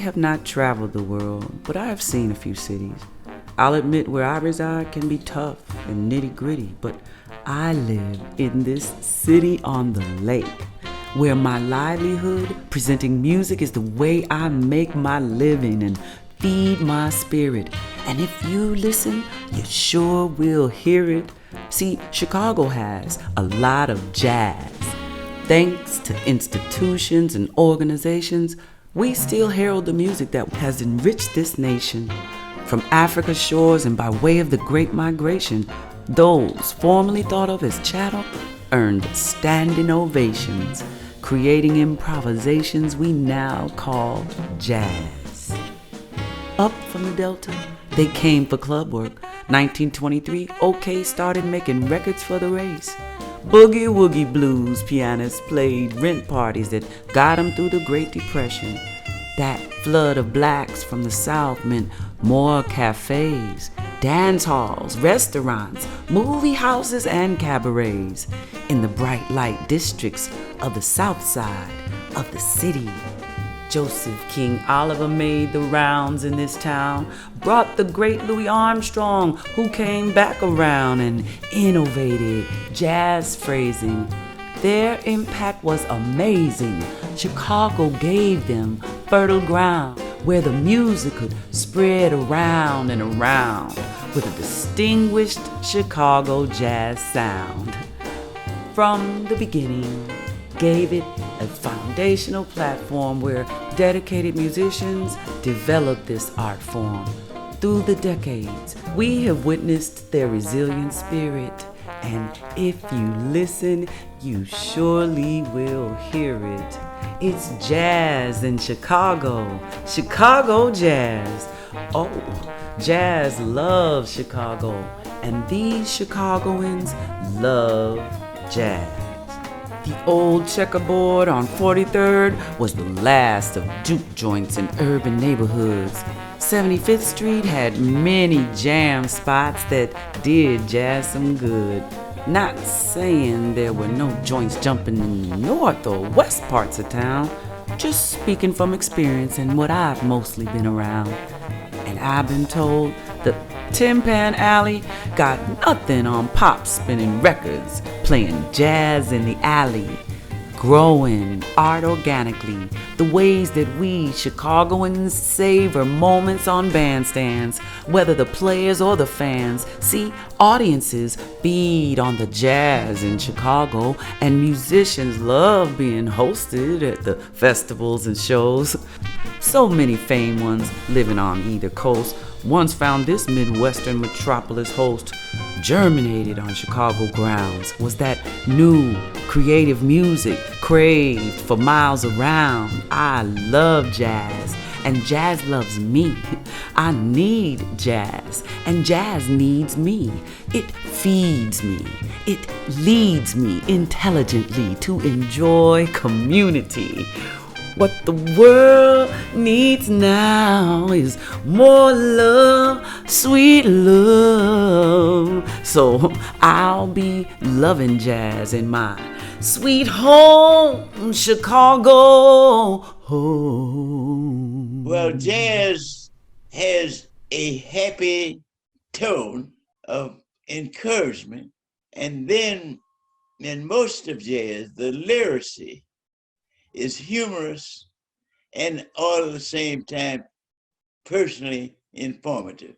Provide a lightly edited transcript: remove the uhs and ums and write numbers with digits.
have not traveled the world, but I have seen a few cities. I'll admit where I reside can be tough and nitty-gritty, but I live in this city on the lake, where my livelihood, presenting music, is the way I make my living and feed my spirit. And if you listen, you sure will hear it. See, Chicago has a lot of jazz. Thanks to institutions and organizations, we still herald the music that has enriched this nation. From Africa's shores and by way of the Great Migration, those formerly thought of as chattel earned standing ovations, creating improvisations we now call jazz. Up from the Delta, they came for club work. 1923, OK started making records for the race. Boogie Woogie Blues pianists played rent parties that got them through the Great Depression. That flood of blacks from the South meant more cafes, dance halls, restaurants, movie houses, and cabarets in the bright light districts of the South Side of the city. Joseph King Oliver made the rounds in this town, brought the great Louis Armstrong, who came back around and innovated jazz phrasing. Their impact was amazing. Chicago gave them fertile ground where the music could spread around and around with a distinguished Chicago jazz sound. From the beginning, gave it a foundational platform where dedicated musicians developed this art form. Through the decades, we have witnessed their resilient spirit, and if you listen, you surely will hear it. It's jazz in Chicago, Chicago jazz. Oh, jazz loves Chicago, and these Chicagoans love jazz. The old checkerboard on 43rd was the last of juke joints in urban neighborhoods. 75th Street had many jam spots that did jazz some good. Not saying there were no joints jumping in the north or west parts of town, just speaking from experience and what I've mostly been around. And I've been told the Tin Pan Alley got nothing on pop spinning records, playing jazz in the alley, growing art organically, the ways that we Chicagoans savor moments on bandstands, whether the players or the fans. See, audiences feed on the jazz in Chicago, and musicians love being hosted at the festivals and shows. So many famed ones living on either coast once found this Midwestern metropolis host. Germinated on Chicago grounds was that new creative music craved for miles around. I love jazz, and jazz loves me. I need jazz, and jazz needs me. It feeds me. It leads me intelligently to enjoy community. What the world needs now is more love, sweet love. So I'll be loving jazz in my sweet home, Chicago. Well, jazz has a happy tone of encouragement, and then in most of jazz, the lyricy is humorous and all at the same time personally informative.